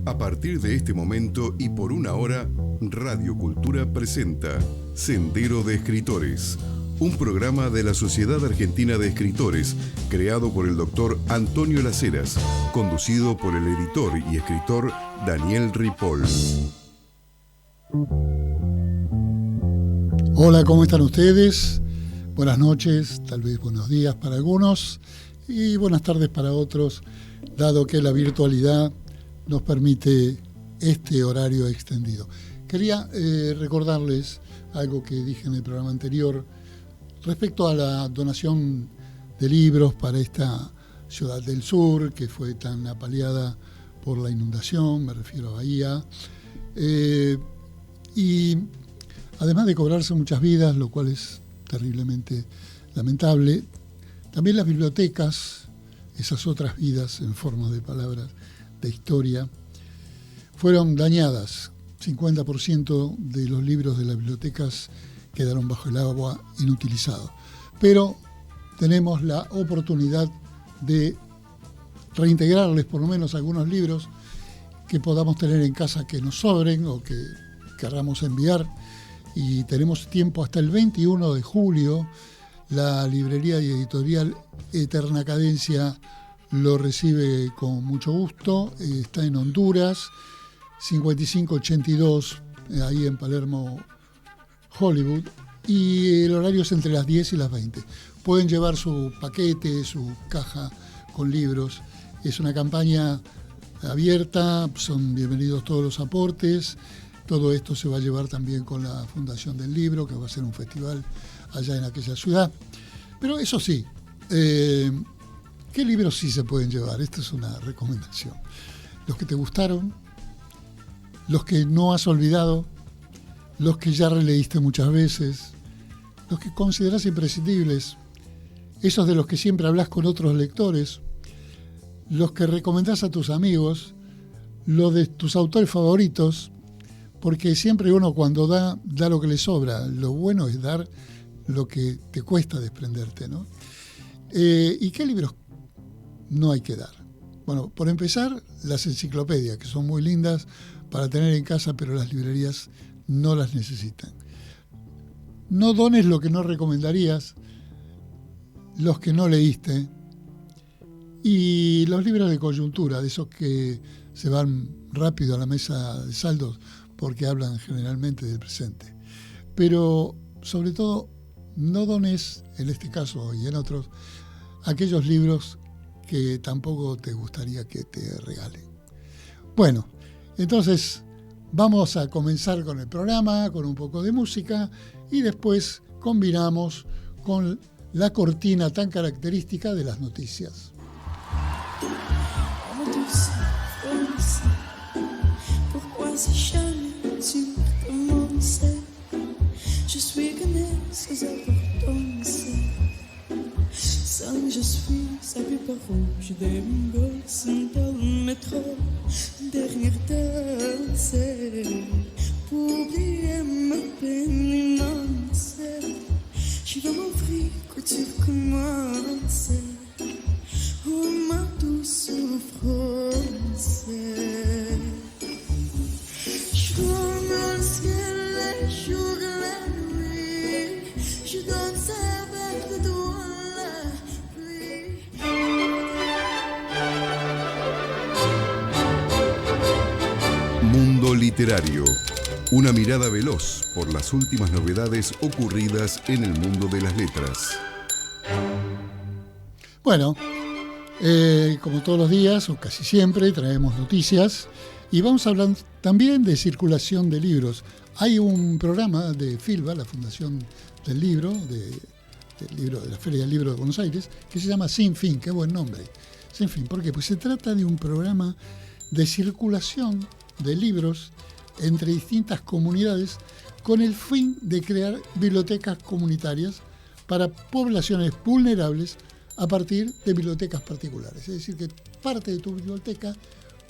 A partir de este momento y por una hora, Radio Cultura presenta Sendero de Escritores, un programa de la Sociedad Argentina de Escritores, creado por el doctor Antonio Las Heras, conducido por el editor y escritor Daniel Ripoll. Hola, ¿cómo están ustedes? Buenas noches, tal vez buenos días para algunos y buenas tardes para otros, dado que la virtualidad nos permite este horario extendido. Quería recordarles algo que dije en el programa anterior respecto a la donación de libros para esta ciudad del sur que fue tan apaleada por la inundación, me refiero a Bahía, y además de cobrarse muchas vidas, lo cual es terriblemente lamentable, también las bibliotecas, esas otras vidas en forma de palabras de historia, fueron dañadas. 50% de los libros de las bibliotecas quedaron bajo el agua inutilizados. Pero tenemos la oportunidad de reintegrarles por lo menos algunos libros que podamos tener en casa que nos sobren o que querramos enviar. Y tenemos tiempo hasta el 21 de julio. La librería y editorial Eterna Cadencia lo recibe con mucho gusto. Está en Honduras, 5582, ahí en Palermo, Hollywood. Y el horario es entre las 10 y las 20. Pueden llevar su paquete, su caja con libros. Es una campaña abierta, son bienvenidos todos los aportes. Todo esto se va a llevar también con la Fundación del Libro, que va a ser un festival allá en aquella ciudad. Pero eso sí, ¿qué libros sí se pueden llevar? Esta es una recomendación. Los que te gustaron, los que no has olvidado, los que ya releíste muchas veces, los que considerás imprescindibles, esos de los que siempre hablas con otros lectores, los que recomendás a tus amigos, los de tus autores favoritos, porque siempre uno cuando da lo que le sobra. Lo bueno es dar lo que te cuesta desprenderte, ¿no? ¿Y qué libros no hay que dar? Bueno, por empezar, las enciclopedias, que son muy lindas para tener en casa, pero las librerías no las necesitan. No dones lo que no recomendarías, los que no leíste, y los libros de coyuntura, de esos que se van rápido a la mesa de saldos, porque hablan generalmente del presente. Pero, sobre todo, no dones, en este caso y en otros, aquellos libros que tampoco te gustaría que te regalen. Bueno, entonces vamos a comenzar con el programa, con un poco de música, y después combinamos con la cortina tan característica de las noticias. Je suis connais ses importances. Sans je suis sa plus rouge des gosses dans le métro. Dernière danse pour oublier ma peine immense. Je vais m'offrir que tu commences. Oh ma douce souffrance. Je donne le ciel les jours et la nuit. Je danse avec toi la pluie. Mundo Literario. Una mirada veloz por las últimas novedades ocurridas en el mundo de las letras. Bueno, como todos los días, o casi siempre, traemos noticias y vamos a hablar también de circulación de libros. Hay un programa de FILBA, la Fundación del Libro, de la Feria del Libro de Buenos Aires, que se llama Sin Fin. Qué buen nombre. Sin Fin. ¿Por qué? Pues se trata de un programa de circulación de libros entre distintas comunidades con el fin de crear bibliotecas comunitarias para poblaciones vulnerables a partir de bibliotecas particulares. Es decir, que parte de tu biblioteca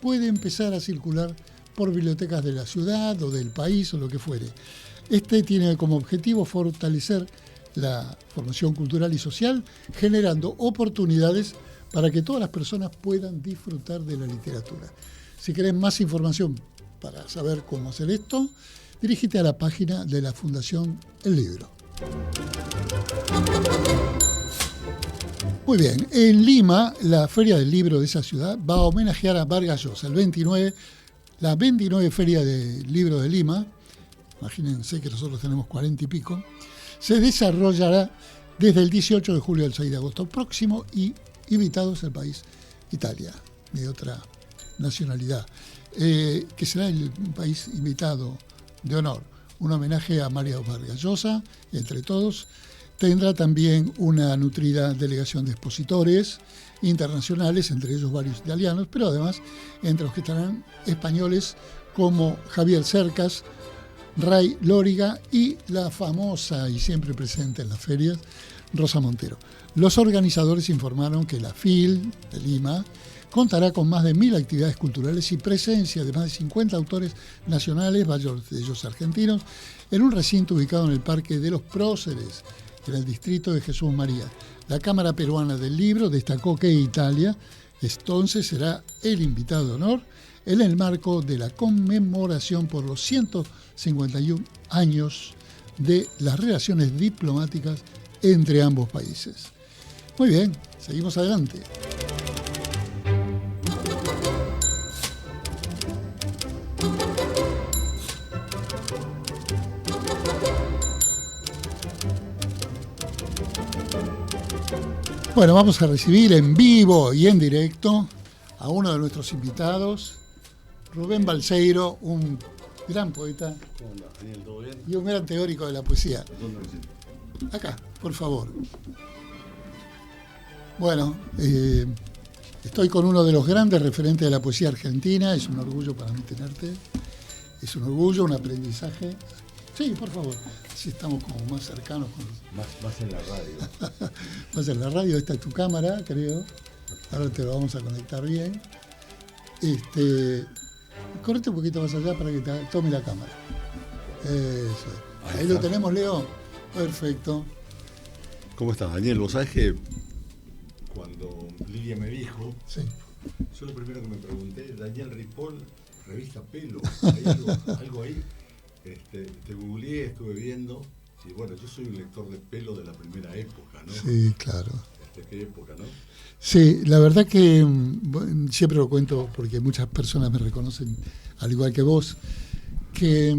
puede empezar a circular por bibliotecas de la ciudad o del país o lo que fuere. Este tiene como objetivo fortalecer la formación cultural y social, generando oportunidades para que todas las personas puedan disfrutar de la literatura. Si querés más información para saber cómo hacer esto, dirígete a la página de la Fundación El Libro. Muy bien, en Lima, la Feria del Libro de esa ciudad va a homenajear a Vargas Llosa, la 29 Feria del Libro de Lima, imagínense que nosotros tenemos 40 y pico, se desarrollará desde el 18 de julio al 6 de agosto próximo y invitados al país Italia, de otra nacionalidad, que será el país invitado de honor. Un homenaje a Mario Vargas Llosa, entre todos. Tendrá también una nutrida delegación de expositores internacionales, entre ellos varios italianos, pero además entre los que estarán españoles como Javier Cercas, Ray Lóriga y la famosa y siempre presente en las ferias, Rosa Montero. Los organizadores informaron que la FIL de Lima contará con más de 1.000 actividades culturales y presencia de más de 50 autores nacionales, varios de ellos argentinos, en un recinto ubicado en el Parque de los Próceres, en el distrito de Jesús María. La Cámara Peruana del Libro destacó que Italia entonces será el invitado de honor en el marco de la conmemoración por los 151 años de las relaciones diplomáticas entre ambos países. Muy bien, seguimos adelante. Bueno, vamos a recibir en vivo y en directo a uno de nuestros invitados, Rubén Balseiro, un gran poeta y un gran teórico de la poesía. Acá, por favor. Bueno, estoy con uno de los grandes referentes de la poesía argentina, es un orgullo para mí tenerte, es un orgullo, un aprendizaje. Sí, por favor, así estamos como más cercanos. Más en la radio. Más en la radio, esta es tu cámara, creo. Ahora te lo vamos a conectar bien. Correte un poquito más allá para que te tome la cámara. Eso. Ahí lo tenemos, Leo. Perfecto. ¿Cómo estás, Daniel? Vos sabés que cuando Lidia me dijo, Sí. yo lo primero que me pregunté, Daniel Ripoll, revista Pelo, ¿hay algo ahí? Te googleé, estuve viendo, y bueno, yo soy un lector de Pelo de la primera época, ¿no? Sí, claro. ¿Qué época, no? Sí, la verdad que siempre lo cuento porque muchas personas me reconocen, al igual que vos, que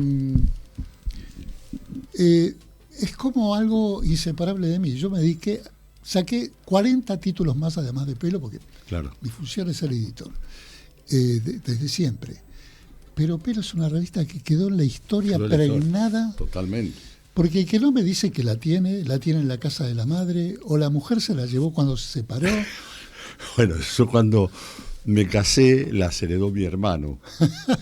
es como algo inseparable de mí. Yo me dediqué, saqué 40 títulos más además de Pelo, porque Claro. mi función es ser editor, desde siempre. Pero Pelo es una revista que quedó en la historia pregnada. Totalmente. Porque el que no me dice que la tiene en la casa de la madre, o la mujer se la llevó cuando se separó. Bueno, yo cuando me casé las heredó mi hermano,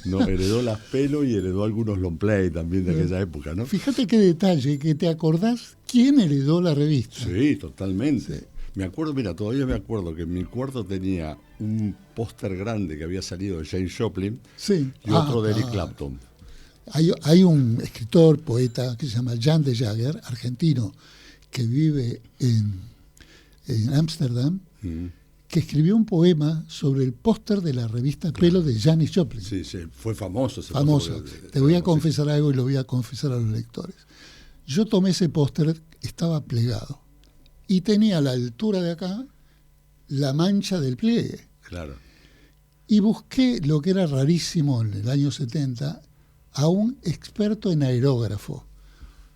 ¿no? Heredó las Pelo y heredó algunos long play también de aquella época, ¿no? Fíjate qué detalle, que te acordás quién heredó la revista. Sí, totalmente. Me acuerdo, mira, todavía me acuerdo que en mi cuarto tenía un póster grande que había salido de James Joplin Sí. y otro de Eric Clapton. Hay un escritor, poeta, que se llama Jan de Jager, argentino, que vive en Ámsterdam, que escribió un poema sobre el póster de la revista Pelo de Janis Joplin. Sí, sí, fue famoso ese Famoso. póster. Te voy a confesar algo y lo voy a confesar a los lectores. Yo tomé ese póster, estaba plegado, y tenía a la altura de acá la mancha del pliegue. Claro. Y busqué lo que era rarísimo en el año 70, a un experto en aerógrafo,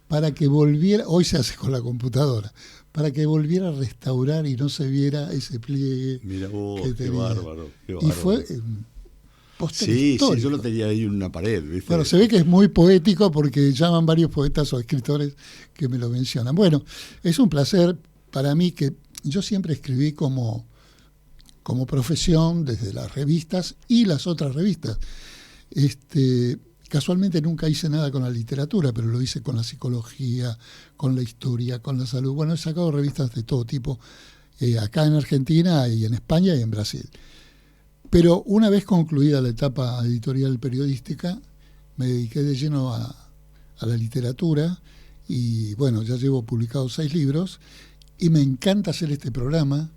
para que volviera, hoy se hace con la computadora, para que volviera a restaurar y no se viera ese pliegue. Mira vos, que qué tenía. bárbaro, qué Y bárbaro. fue un póster Sí, histórico. yo lo tenía ahí en una pared, ¿viste? Bueno, se ve que es muy poético porque llaman varios poetas o escritores que me lo mencionan. Bueno, es un placer para mí, que yo siempre escribí como profesión desde las revistas y las otras revistas. Casualmente nunca hice nada con la literatura, pero lo hice con la psicología, con la historia, con la salud. Bueno, he sacado revistas de todo tipo, acá en Argentina y en España y en Brasil. Pero una vez concluida la etapa editorial periodística, me dediqué de lleno a la literatura y bueno, ya llevo publicados 6 libros y me encanta hacer este programa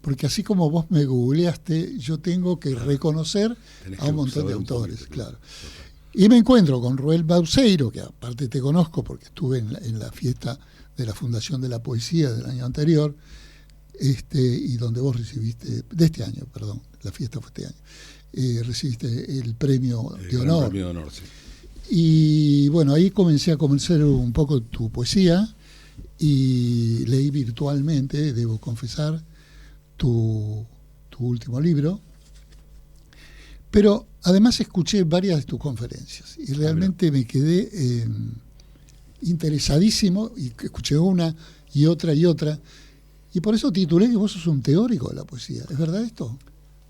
porque así como vos me googleaste, yo tengo que reconocer Tenés a que un montón de saber un autores, poquito, claro. Total. Y me encuentro con Roel Bauseiro, que aparte te conozco porque estuve en la fiesta de la Fundación de la Poesía del año anterior, y donde vos recibiste, de este año, perdón, la fiesta fue este año, recibiste el premio El de gran honor. premio de honor, sí. Y bueno, ahí comencé a conocer un poco tu poesía y leí virtualmente, debo confesar, tu último libro. Pero además escuché varias de tus conferencias y realmente me quedé interesadísimo y escuché una y otra y otra. Y por eso titulé que vos sos un teórico de la poesía. ¿Es verdad esto?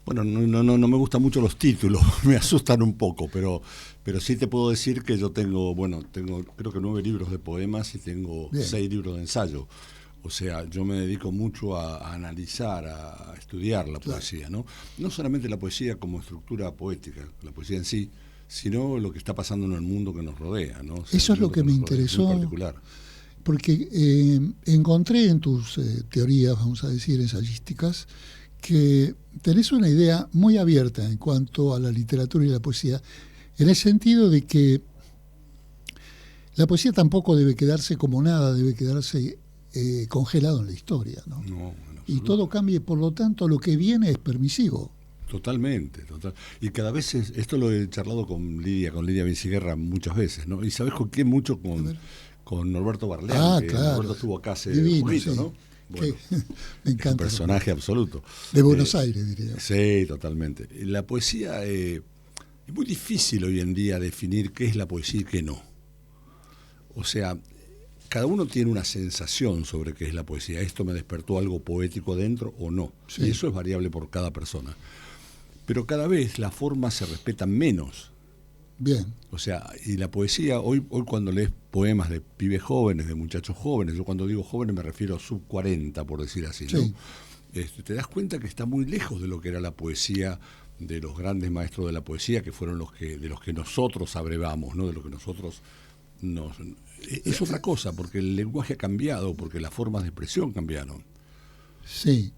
Bueno, no me gustan mucho los títulos, me asustan un poco, pero sí te puedo decir que yo tengo creo que 9 libros de poemas y tengo Bien. 6 libros de ensayo. O sea, yo me dedico mucho a analizar, a estudiar la Claro. poesía, ¿no? No solamente la poesía como estructura poética, la poesía en sí, sino lo que está pasando en el mundo que nos rodea, ¿no? O sea, Eso el es lo mundo que me nos rodea, interesó. muy particular. Porque encontré en tus teorías, vamos a decir, ensayísticas, que tenés una idea muy abierta en cuanto a la literatura y la poesía, en el sentido de que la poesía tampoco debe quedarse como nada, debe quedarse congelado en la historia, ¿no? No, en Y absoluto. todo cambie, por lo tanto, lo que viene es permisivo. Totalmente, total. Y cada vez esto lo he charlado con Lidia Vinciguerra muchas veces, ¿no? Y sabes con qué mucho con Norberto Barleán, Ah, que claro. Norberto estuvo acá hace Divino, poquito, sí. ¿no? Bueno, Que- me es un encanta. personaje absoluto. De Buenos Aires, diría. Sí, totalmente. La poesía es muy difícil hoy en día definir qué es la poesía y qué no. O sea, cada uno tiene una sensación sobre qué es la poesía. ¿Esto me despertó algo poético dentro o no? Sí. Y eso es variable por cada persona. Pero cada vez las formas se respetan menos. Bien, O sea, y la poesía, hoy cuando lees poemas de pibes jóvenes, de muchachos jóvenes, yo cuando digo jóvenes me refiero a sub 40, por decir así, ¿no? Sí. Te das cuenta que está muy lejos de lo que era la poesía de los grandes maestros de la poesía, que fueron de los que nosotros abrevamos, ¿no? De lo que nosotros es otra cosa, porque el lenguaje ha cambiado, porque las formas de expresión cambiaron. sí.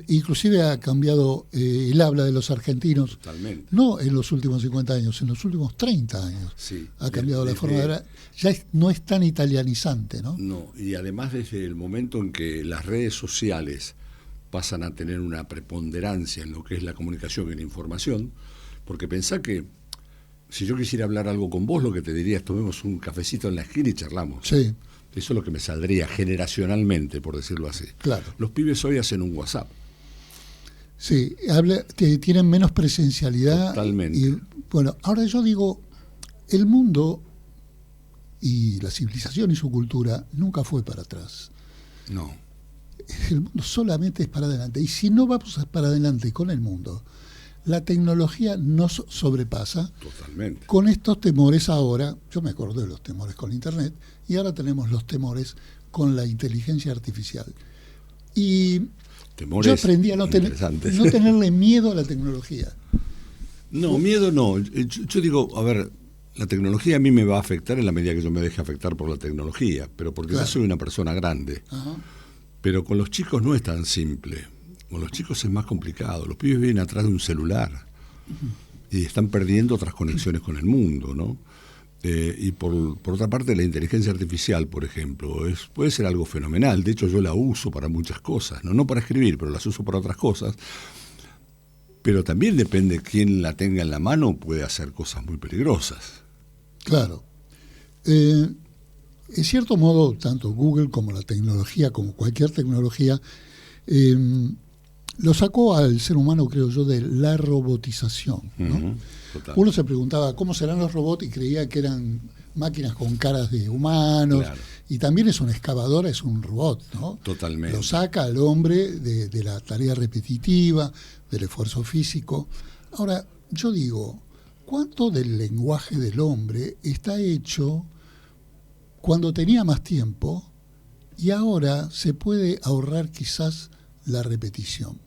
Inclusive ha cambiado el habla de los argentinos, Totalmente. no en los últimos 50 años, en los últimos 30 años. Sí. Ha cambiado la Desde- forma de hablar. Ya no es tan italianizante, ¿no? No, y además desde el momento en que las redes sociales pasan a tener una preponderancia en lo que es la comunicación y la información, porque pensá que si yo quisiera hablar algo con vos, lo que te diría es tomemos un cafecito en la esquina y charlamos. Sí, Eso es lo que me saldría generacionalmente, por decirlo así. claro. Los pibes hoy hacen un WhatsApp. Sí, tienen menos presencialidad. Totalmente. Y, bueno, ahora yo digo, el mundo y la civilización y su cultura nunca fue para atrás. No, El mundo solamente es para adelante. Y si no vamos para adelante con el mundo, la tecnología nos sobrepasa. totalmente. Con estos temores ahora, yo me acuerdo de los temores con Internet, y ahora tenemos los temores con la inteligencia artificial. Y Temores yo aprendí a no interesantes. tenerle miedo a la tecnología. No, miedo no. Yo digo, a ver, la tecnología a mí me va a afectar en la medida que yo me deje afectar por la tecnología, pero porque Claro. yo soy una persona grande. Ajá. Pero con los chicos no es tan simple. Con los chicos es más complicado. Los pibes vienen atrás de un celular y están perdiendo otras conexiones con el mundo, ¿no? Y por otra parte, la inteligencia artificial, por ejemplo, puede ser algo fenomenal. De hecho, yo la uso para muchas cosas, no para escribir, pero las uso para otras cosas. Pero también depende de quién la tenga en la mano, puede hacer cosas muy peligrosas. Claro. En cierto modo, tanto Google como la tecnología, como cualquier tecnología, lo sacó al ser humano, creo yo, de la robotización, ¿no? Ujú, total. Uno se preguntaba cómo serán los robots y creía que eran máquinas con caras de humanos. Claro. Y también es una excavadora, es un robot, ¿no? Totalmente. Lo saca al hombre de la tarea repetitiva, del esfuerzo físico. Ahora, yo digo, ¿cuánto del lenguaje del hombre está hecho cuando tenía más tiempo y ahora se puede ahorrar quizás la repetición?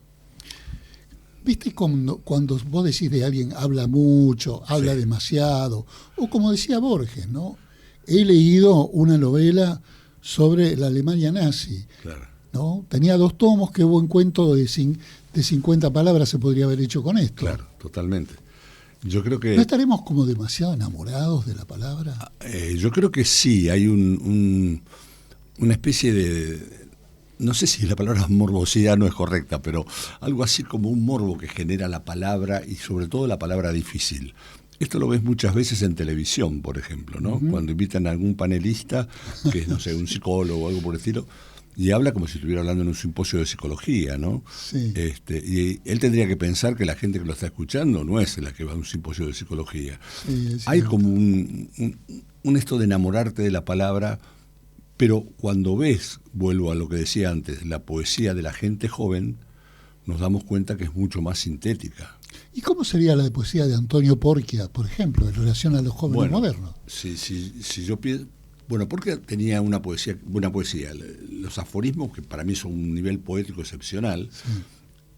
¿Viste cuando vos decís de alguien habla mucho, habla Sí. demasiado? O como decía Borges, ¿no? He leído una novela sobre la Alemania nazi. Claro. ¿no? Tenía 2 tomos, qué buen cuento de 50 palabras se podría haber hecho con esto. Claro, totalmente. Yo creo que... ¿No estaremos como demasiado enamorados de la palabra? Yo creo que sí, hay una especie de... No sé si la palabra morbosidad no es correcta, pero algo así como un morbo que genera la palabra y sobre todo la palabra difícil. Esto lo ves muchas veces en televisión, por ejemplo, ¿no? Uh-huh. Cuando invitan a algún panelista, que es, no sé, un psicólogo o algo por el estilo, y habla como si estuviera hablando en un simposio de psicología, ¿no? Sí. Y él tendría que pensar que la gente que lo está escuchando no es la que va a un simposio de psicología. Sí, Hay como un esto de enamorarte de la palabra, pero cuando ves, vuelvo a lo que decía antes, la poesía de la gente joven, nos damos cuenta que es mucho más sintética. ¿Y cómo sería la de poesía de Antonio Porquia, por ejemplo, en relación a los jóvenes modernos? Si yo pienso... Bueno, Porquia tenía buena poesía. Los aforismos, que para mí son un nivel poético excepcional,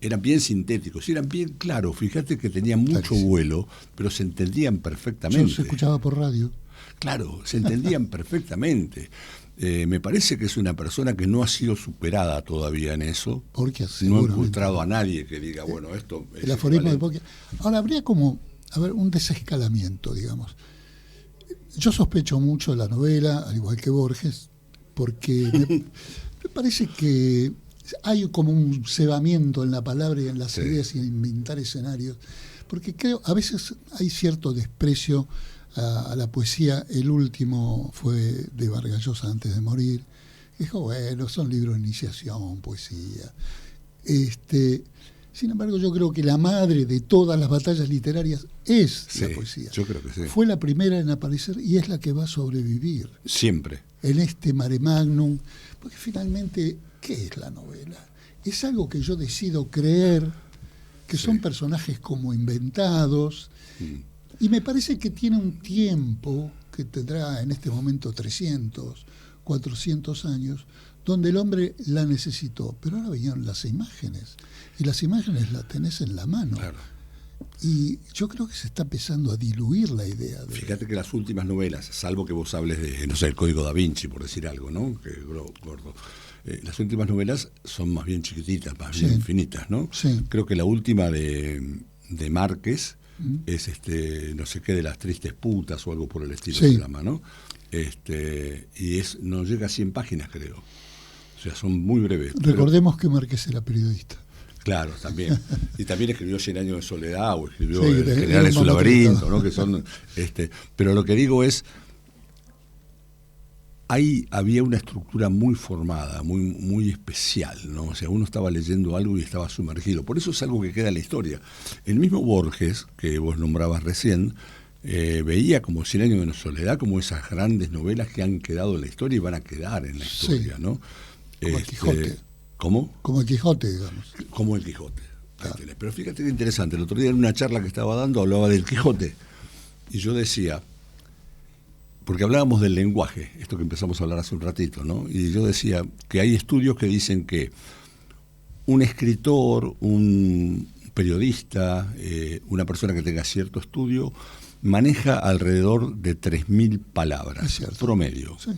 eran bien sintéticos, eran bien claros. Fíjate que tenían mucho vuelo, pero se entendían perfectamente. Yo se escuchaba por radio. Claro, se entendían perfectamente. Me parece que es una persona que no ha sido superada todavía en eso. Porquia, no he encontrado a nadie que diga, bueno, esto es el aforismo de Porquia. Ahora, habría como, un desescalamiento, digamos. Yo sospecho mucho de la novela, al igual que Borges, porque me parece que hay como un cebamiento en la palabra y en las ideas y en inventar escenarios, porque creo, a veces hay cierto desprecio a la poesía. El último fue de Vargas Llosa, Antes de morir. Dijo, bueno, son libros de iniciación, poesía. Sin embargo, yo creo que la madre de todas las batallas literarias es la poesía. Yo creo que sí. Fue la primera en aparecer y es la que va a sobrevivir. Siempre. En este mare magnum. Porque finalmente, ¿qué es la novela? Es algo que yo decido creer, que son personajes como inventados. Y me parece que tiene un tiempo, que tendrá en este momento 300, 400 años, donde el hombre la necesitó. Pero ahora vinieron las imágenes, y las imágenes las tenés en la mano. Claro. Y yo creo que se está empezando a diluir la idea. Fíjate que las últimas novelas, salvo que vos hables de, no sé, el Código Da Vinci, por decir algo, ¿no? Que gordo. Las últimas novelas son más bien chiquititas, más bien finitas, ¿no? Sí. Creo que la última de Márquez es no sé qué de las tristes putas o algo por el estilo se llama, ¿no? Y no llega a 100 páginas, creo. O sea, son muy breves. Recordemos que Márquez era periodista. Claro, también. Y también escribió 100 años de soledad o escribió Sí, El general en su laberinto, ¿no? Que son, pero lo que digo es, ahí había una estructura muy formada, muy especial, ¿no? O sea, uno estaba leyendo algo y estaba sumergido. Por eso es algo que queda en la historia. El mismo Borges, que vos nombrabas recién, veía como 100 años de soledad, como esas grandes novelas que han quedado en la historia y van a quedar en la historia, ¿no? Como el Quijote. ¿Cómo? Como el Quijote, digamos. Como el Quijote. Pero fíjate qué interesante. El otro día en una charla que estaba dando hablaba del Quijote. Y yo decía, porque hablábamos del lenguaje, esto que empezamos a hablar hace un ratito, ¿no? Y yo decía que hay estudios que dicen que un escritor, un periodista, una persona que tenga cierto estudio, maneja alrededor de 3.000 palabras, promedio. Sí.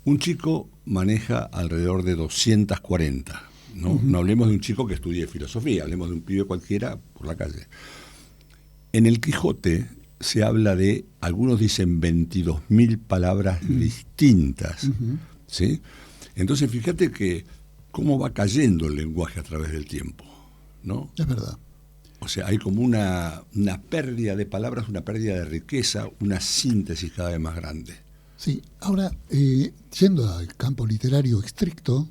Un chico maneja alrededor de 240, ¿no? No hablemos de un chico que estudie filosofía, hablemos de un pibe cualquiera por la calle. En el Quijote se habla de, algunos dicen 22.000 palabras distintas, ¿sí? Entonces fíjate que cómo va cayendo el lenguaje a través del tiempo, ¿no? Es verdad. O sea, hay como una pérdida de palabras, una pérdida de riqueza, una síntesis cada vez más grande. Sí, ahora, yendo al campo literario estricto,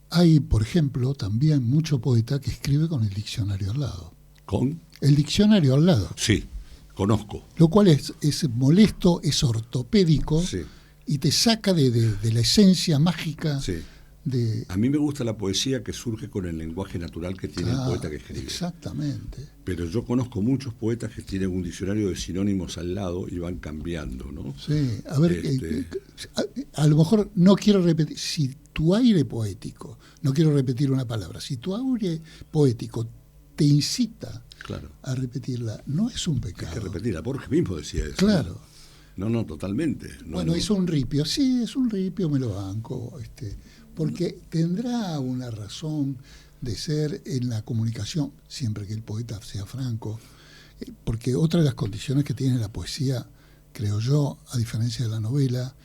hay, por ejemplo, también mucho poeta que escribe con el diccionario al lado. ¿Con? El diccionario al lado. Sí, conozco. Lo cual es molesto, es ortopédico, y te saca de la esencia mágica. Sí. A mí me gusta la poesía que surge con el lenguaje natural que tiene el poeta que escribe. Exactamente. Pero yo conozco muchos poetas que tienen un diccionario de sinónimos al lado y van cambiando, ¿no? Sí, a ver, a lo mejor no quiero repetir, si tu aire poético, no quiero repetir una palabra, si tu aire poético te incita a repetirla, no es un pecado. Hay que repetirla, Borges mismo decía eso. Claro. No, totalmente. Bueno, hizo un ripio. Sí, es un ripio, me lo banco. Porque tendrá una razón de ser en la comunicación, siempre que el poeta sea franco. Porque otra de las condiciones que tiene la poesía, creo yo, a diferencia de la novela,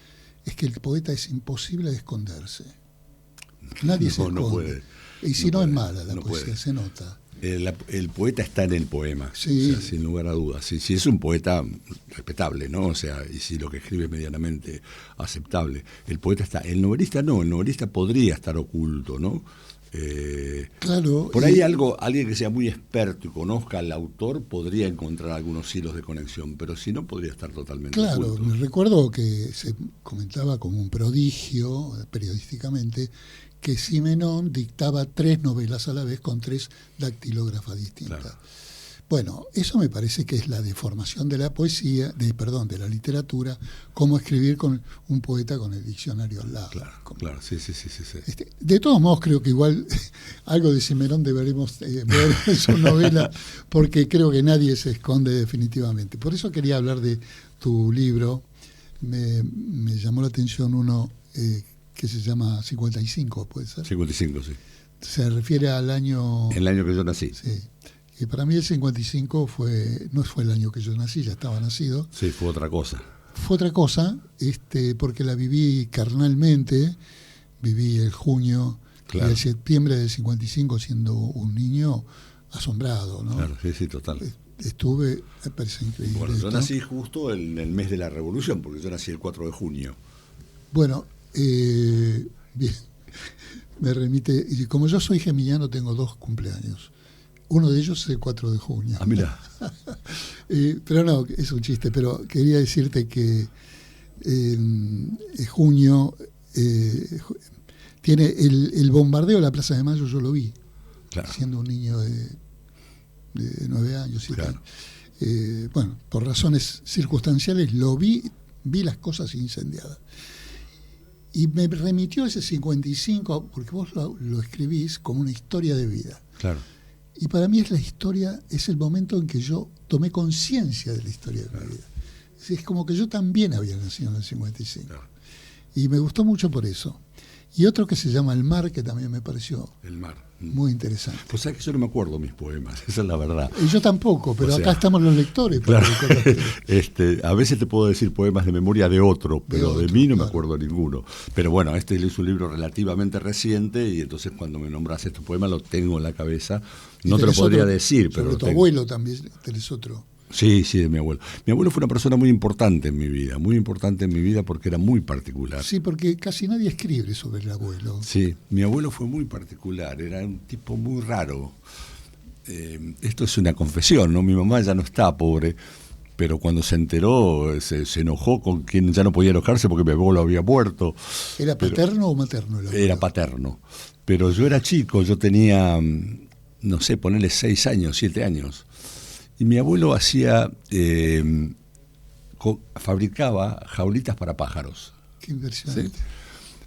es que el poeta es imposible de esconderse. Nadie se esconde. No puede. Y si no es mala la poesía, puede. se nota. El poeta está en el poema, Sí. o sea, sin lugar a dudas. Si es un poeta respetable, ¿no? O sea, y si lo que escribe es medianamente aceptable. El poeta está. El novelista no, el novelista podría estar oculto, ¿no? Claro. Por ahí alguien que sea muy experto y conozca al autor podría encontrar algunos hilos de conexión, pero si no, podría estar totalmente Claro, oculto. me recuerdo que se comentaba como un prodigio periodísticamente que Simenón dictaba 3 novelas a la vez con 3 dactilógrafas distintas. Claro. Bueno, eso me parece que es la deformación de la poesía, de la literatura, cómo escribir con un poeta con el diccionario al lado. Claro, sí. De todos modos, creo que igual algo de Simenón deberemos ver en su novela, porque creo que nadie se esconde definitivamente. Por eso quería hablar de tu libro. Me llamó la atención uno que se llama 55, ¿puede ser? 55, sí. Se refiere al año... El año que yo nací. Sí. Y para mí el 55 no fue el año que yo nací, ya estaba nacido. Sí, fue otra cosa. Fue otra cosa, porque la viví carnalmente, viví el junio Claro. y el septiembre del 55 siendo un niño asombrado, ¿no? Claro, sí, total. Estuve, me parece increíble. Bueno, yo esto. nací justo en el mes de la Revolución, porque yo nací el 4 de junio. Bueno, bien, me remite, y como yo soy geminiano tengo 2 cumpleaños. Uno de ellos es el 4 de junio. Ah, mira. Pero no, es un chiste, pero quería decirte que junio tiene el bombardeo de la Plaza de Mayo, yo lo vi, Claro. siendo un niño de 9 años, 7 Claro. años. Bueno, por razones circunstanciales lo vi las cosas incendiadas. Y me remitió ese 55, porque vos lo escribís como una historia de vida. Claro. Y para mí es el momento en que yo tomé conciencia de la historia de mi vida. Es como que yo también había nacido en el 55. Claro. Y me gustó mucho por eso. Y otro que se llama El Mar, que también me pareció El mar. muy interesante. Pues sabes que yo no me acuerdo mis poemas, esa es la verdad. Y yo tampoco, pero O sea, acá estamos los lectores. para Claro. recordarte. A veces te puedo decir poemas de memoria de otro, pero de otro, mí no me claro. acuerdo ninguno. Pero bueno, este es un libro relativamente reciente y entonces cuando me nombras estos poemas lo tengo en la cabeza. Y No te lo tenés podría otro, decir, sobre pero lo tu tengo. abuelo también tenés otro. Sí, de mi abuelo. Mi abuelo fue una persona muy importante en mi vida porque era muy particular. Sí, porque casi nadie escribe sobre el abuelo. Sí, mi abuelo fue muy particular, era un tipo muy raro. Esto es una confesión, ¿no? Mi mamá ya no está, pobre, pero cuando se enteró se enojó con quien ya no podía enojarse porque mi abuelo había muerto. ¿Era paterno o materno el abuelo? Era paterno. Pero yo era chico, yo tenía, no sé, ponerle 6 años, 7 años. Y mi abuelo fabricaba jaulitas para pájaros. Qué impresionante. ¿Sí?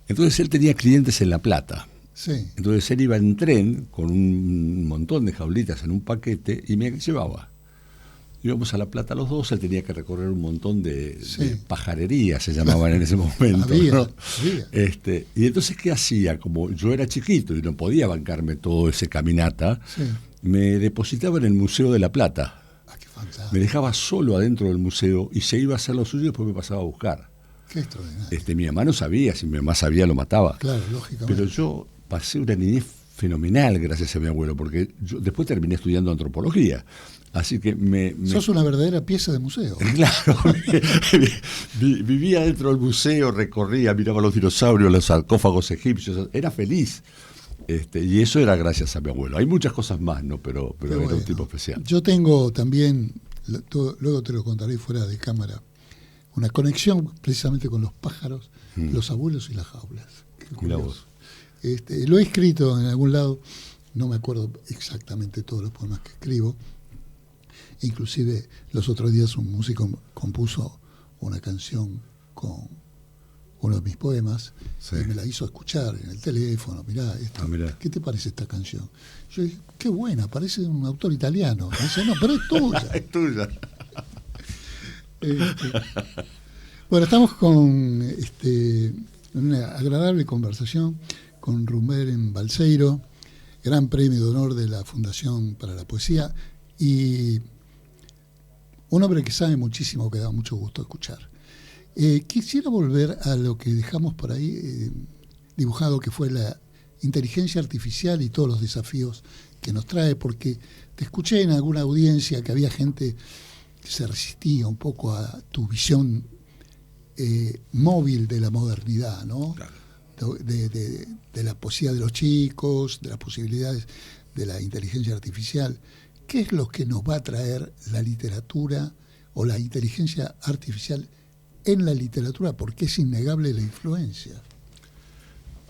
Entonces él tenía clientes en La Plata. Sí. Entonces él iba en tren con un montón de jaulitas en un paquete y me llevaba. Íbamos a La Plata los dos, él tenía que recorrer un montón de pajarerías, se llamaban en ese momento. Había. Y entonces, ¿qué hacía? Como yo era chiquito y no podía bancarme todo ese caminata, Sí. me depositaba en el Museo de La Plata. Ah, qué fantástico. Me dejaba solo adentro del museo y se iba a hacer lo suyo y después me pasaba a buscar. Qué extraordinario. Mi mamá no sabía, si mi mamá sabía lo mataba. Claro, lógicamente. Pero yo pasé una niñez fenomenal gracias a mi abuelo, porque yo después terminé estudiando antropología. Así que Sos una verdadera pieza de museo. Claro, vivía dentro del museo, recorría, miraba los dinosaurios, los sarcófagos egipcios, era feliz. Y eso era gracias a mi abuelo. Hay muchas cosas más, ¿no? Pero Qué era bueno. un tipo especial. Yo tengo también, luego te lo contaré fuera de cámara, una conexión precisamente con los pájaros, los abuelos y las jaulas. Qué Mirá curioso. vos. Lo he escrito en algún lado, no me acuerdo exactamente todos los poemas que escribo. Inclusive los otros días un músico compuso una canción con uno de mis poemas Sí. y me la hizo escuchar en el teléfono. Mirá, mirá. ¿qué te parece esta canción? Yo dije, qué buena, parece un autor italiano. Me dice, no, pero es tuya. Es tuya. Bueno, estamos con una agradable conversación con Rubén Balseiro, Gran Premio de Honor de la Fundación para la Poesía, y un hombre que sabe muchísimo, que da mucho gusto escuchar. Quisiera volver a lo que dejamos por ahí dibujado, que fue la inteligencia artificial y todos los desafíos que nos trae, porque te escuché en alguna audiencia que había gente que se resistía un poco a tu visión móvil de la modernidad, ¿no? Claro. De la poesía de los chicos, de las posibilidades de la inteligencia artificial. ¿Qué es lo que nos va a traer la literatura o la inteligencia artificial en la literatura? Porque es innegable la influencia.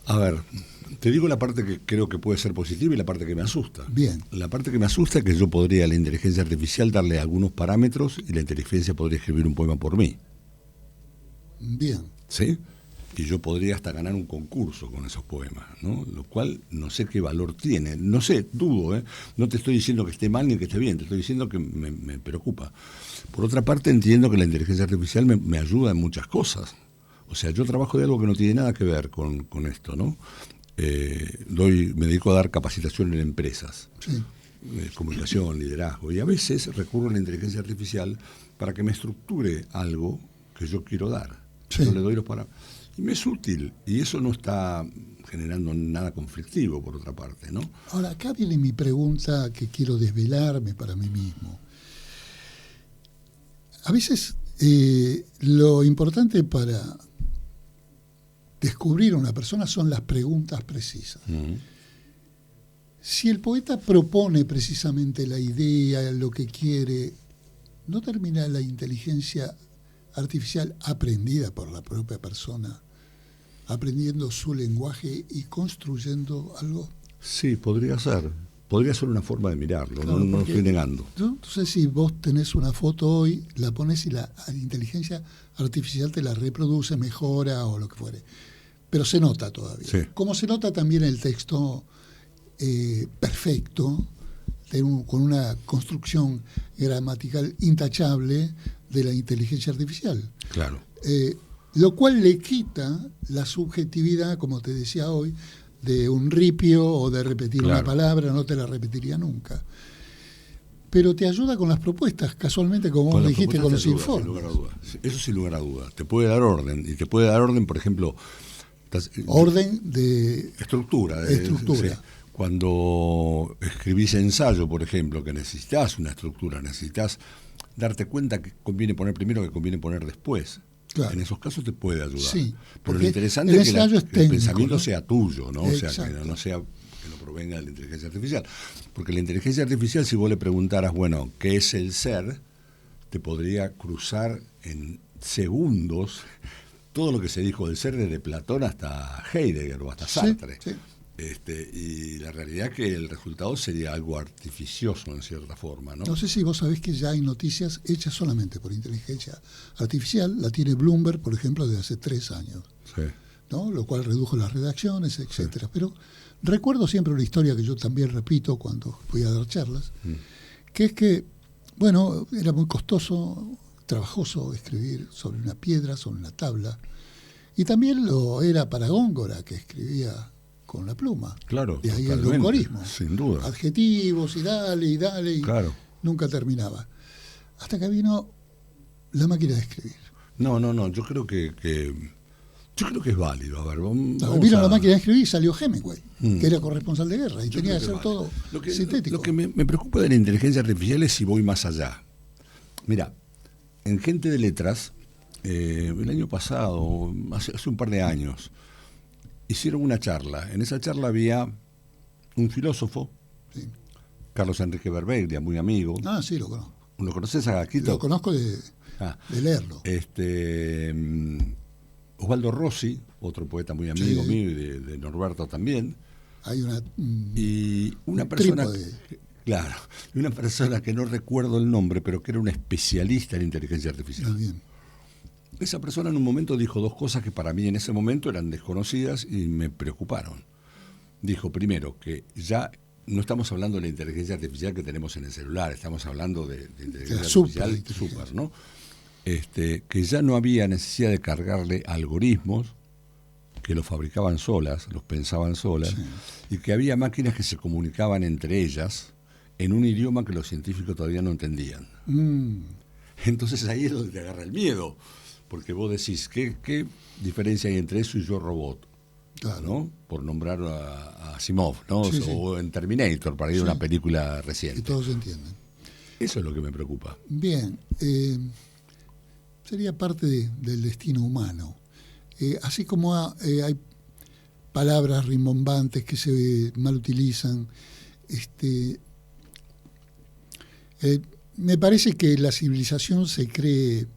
A ver, te digo la parte que creo que puede ser positiva y la parte que me asusta. Bien. La parte que me asusta es que yo podría a la inteligencia artificial darle algunos parámetros y la inteligencia podría escribir un poema por mí. Bien. ¿Sí? Y yo podría hasta ganar un concurso con esos poemas, ¿no? Lo cual no sé qué valor tiene. No sé, dudo, ¿eh? No te estoy diciendo que esté mal ni que esté bien, te estoy diciendo que me preocupa. Por otra parte, entiendo que la inteligencia artificial me ayuda en muchas cosas. O sea, yo trabajo de algo que no tiene nada que ver con esto, ¿no? Me dedico a dar capacitación en empresas, Sí. Comunicación, liderazgo, y a veces recurro a la inteligencia artificial para que me estructure algo que yo quiero dar. Sí. Yo le doy los parámetros. Y me es útil, y eso no está generando nada conflictivo, por otra parte, ¿no? Ahora, acá viene mi pregunta que quiero desvelarme para mí mismo. A veces lo importante para descubrir a una persona son las preguntas precisas. Uh-huh. Si el poeta propone precisamente la idea, lo que quiere, ¿no termina la inteligencia artificial aprendida por la propia persona, aprendiendo su lenguaje y construyendo algo? Sí, podría ser. Podría ser una forma de mirarlo, Claro, no lo porque estoy negando. No sé si vos tenés una foto hoy, la pones y la inteligencia artificial te la reproduce, mejora o lo que fuere. Pero se nota todavía. Sí. Como se nota también el texto perfecto, con una construcción gramatical intachable de la inteligencia artificial. Claro. Lo cual le quita la subjetividad, como te decía hoy, de un ripio o de repetir Claro. una palabra, no te la repetiría nunca. Pero te ayuda con las propuestas, casualmente, como vos las dijiste, con los propuestas te ayuda, sin informes. lugar a dudas. Eso sin lugar a dudas. Te puede dar orden, y te puede dar orden, por ejemplo... Orden de Estructura. Estructura. Sí. Cuando escribís ensayo, por ejemplo, que necesitas una estructura, necesitas darte cuenta que conviene poner primero, que conviene poner después. Claro. En esos casos te puede ayudar. Sí, Pero porque lo interesante el es que, ensayo es que el técnico, pensamiento ¿no? sea tuyo, ¿no? O sea, Exacto. que no sea que no provenga de la inteligencia artificial. Porque la inteligencia artificial, si vos le preguntaras, bueno, ¿qué es el ser?, te podría cruzar en segundos todo lo que se dijo del ser, desde Platón hasta Heidegger o hasta Sartre. Sí. Y la realidad es que el resultado sería algo artificioso en cierta forma, ¿no? No sé si vos sabés que ya hay noticias hechas solamente por inteligencia artificial. La tiene Bloomberg, por ejemplo, desde hace 3 años. Sí. ¿No? Lo cual redujo las redacciones, etcétera. Pero recuerdo siempre una historia que yo también repito cuando voy a dar charlas, que es que, bueno, era muy costoso, trabajoso escribir sobre una piedra, sobre una tabla, y también lo era para Góngora, que escribía con la pluma. Claro, De ahí el totalmente, gongorismo. sin duda. Adjetivos y dale, y Claro. nunca terminaba. Hasta que vino la máquina de escribir. No, yo creo que yo creo que es válido. A ver, vamos Vino a... la máquina de escribir y salió Hemingway, que era corresponsal de guerra, y Yo tenía creo que ser es todo válido. sintético. Lo que me preocupa de la inteligencia artificial es si voy más allá. Mira, en Gente de Letras, el año pasado, hace un par de años, hicieron una charla. En esa charla había un filósofo, Sí. Carlos Enrique Berbeglia, muy amigo. Ah, sí, lo conozco. ¿Lo conoces a Gaquito? Lo conozco de leerlo. Osvaldo Rossi, otro poeta muy amigo Sí. mío, y de Norberto también. Hay una Y una un persona, trípode. claro, y una persona que no recuerdo el nombre, pero que era una especialista en inteligencia artificial. Muy bien. Esa persona en un momento dijo 2 cosas que para mí en ese momento eran desconocidas y me preocuparon. Dijo, primero, que ya no estamos hablando de la inteligencia artificial que tenemos en el celular, estamos hablando de inteligencia La artificial superinteligencia. super, ¿no? que ya no había necesidad de cargarle algoritmos que los fabricaban solas, los pensaban solas, Sí. y que había máquinas que se comunicaban entre ellas en un idioma que los científicos todavía no entendían. Entonces ahí es donde te agarra el miedo, porque vos decís, ¿qué diferencia hay entre eso y Yo Robot? Claro. ¿No? Por nombrar a Asimov, ¿no? Sí, sí. O en Terminator, para ir a Sí. una película Que reciente. todos entienden. Eso es lo que me preocupa. Bien, sería parte del destino humano. Así como hay palabras rimbombantes que se mal utilizan, me parece que la civilización se cree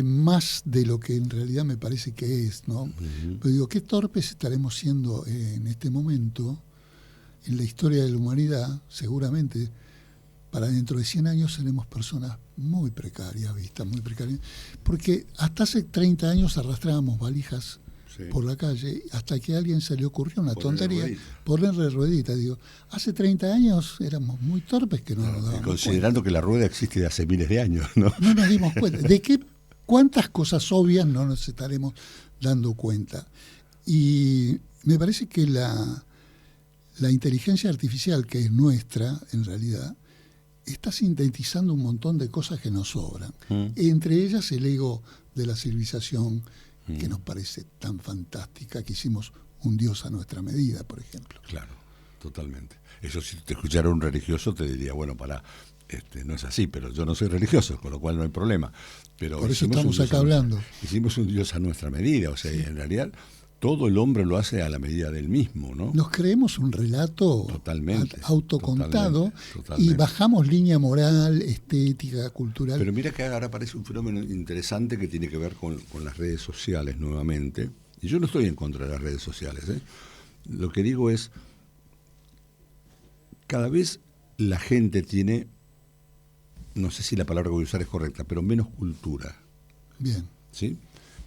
más de lo que en realidad me parece que es, ¿no? Pero digo, qué torpes estaremos siendo en este momento, en la historia de la humanidad, seguramente. Para dentro de 100 años seremos personas muy precarias, vistas muy precarias, porque hasta hace 30 años arrastrábamos valijas Sí. por la calle, hasta que a alguien se le ocurrió una Ponerle tontería, ruedita. ponerle ruedita. Digo, hace 30 años éramos muy torpes que no nos Y dábamos considerando que la rueda existe de hace miles de años, ¿no? cuenta. No nos dimos cuenta. ¿Cuántas cosas obvias no nos estaremos dando cuenta? Y me parece que la inteligencia artificial, que es nuestra, en realidad, está sintetizando un montón de cosas que nos sobran. Entre ellas el ego de la civilización, que nos parece tan fantástica, que hicimos un Dios a nuestra medida, por ejemplo. Claro, totalmente. Eso si te escuchara un religioso te diría, bueno, no es así, pero yo no soy religioso, con lo cual no hay problema. Pero Por eso hicimos estamos un Dios acá hablando. Hicimos un Dios a nuestra medida, o sea, en realidad todo el hombre lo hace a la medida del mismo, ¿no? Nos creemos un relato Totalmente, autocontado totalmente. y bajamos línea moral, estética, cultural. Pero mira que ahora aparece un fenómeno interesante que tiene que ver con las redes sociales nuevamente. Y yo no estoy en contra de las redes sociales, ¿eh? Lo que digo es, cada vez la gente tiene, no sé si la palabra que voy a usar es correcta, pero menos cultura, Bien, ¿sí?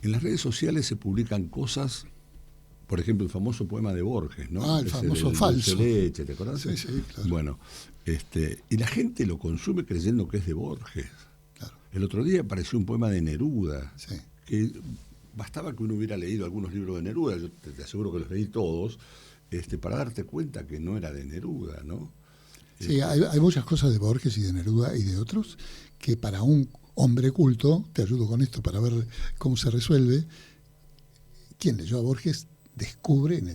En las redes sociales se publican cosas, por ejemplo, el famoso poema de Borges, ¿no? Ah, el famoso del falso. dulce de leche, ¿te acordás? Sí, sí, claro. Bueno, y la gente lo consume creyendo que es de Borges. claro. El otro día apareció un poema de Neruda, Sí. que bastaba que uno hubiera leído algunos libros de Neruda, yo te aseguro que los leí todos, para darte cuenta que no era de Neruda, ¿no? Sí, hay muchas cosas de Borges y de Neruda y de otros que para un hombre culto, te ayudo con esto para ver cómo se resuelve, quien leyó a Borges descubre en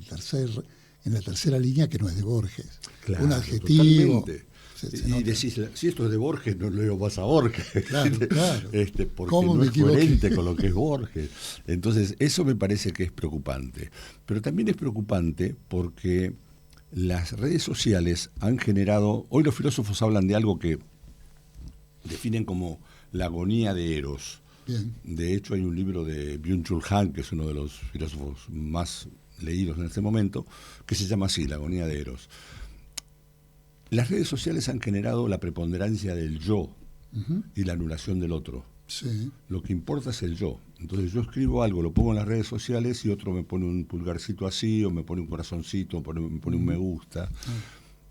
la tercera línea que no es de Borges. Claro, un adjetivo. totalmente. Se Y nota. decís, si esto es de Borges, no leo más a Borges. Claro, claro. Porque ¿Cómo no me es equivoqué? coherente con lo que es Borges. Entonces, eso me parece que es preocupante. Pero también es preocupante porque las redes sociales han generado... Hoy los filósofos hablan de algo que definen como la agonía de Eros. Bien. De hecho, hay un libro de Byung-Chul Han, que es uno de los filósofos más leídos en este momento, que se llama así, La agonía de Eros. Las redes sociales han generado la preponderancia del yo y la anulación del otro. Sí. Lo que importa es el yo. Entonces yo escribo algo, lo pongo en las redes sociales y otro me pone un pulgarcito así, o me pone un corazoncito, o me pone un me gusta.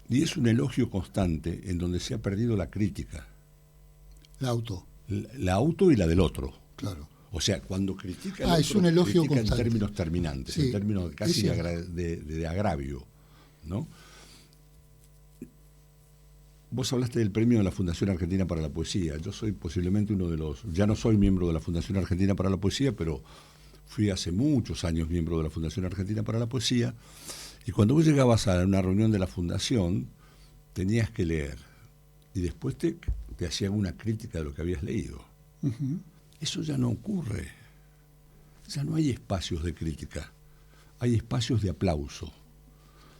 Y es un elogio constante en donde se ha perdido la crítica. La auto, La auto y la del otro. claro. O sea, cuando critica al Es otro, un elogio critica constante. en términos terminantes, Sí, en términos casi es cierto. de agravio, ¿no? Vos hablaste del premio de la Fundación Argentina para la Poesía. Yo soy posiblemente uno de los... Ya no soy miembro de la Fundación Argentina para la Poesía, pero fui hace muchos años miembro de la Fundación Argentina para la Poesía. Y cuando vos llegabas a una reunión de la Fundación, tenías que leer. Y después te hacían una crítica de lo que habías leído. Eso ya no ocurre. Ya no hay espacios de crítica. Hay espacios de aplauso.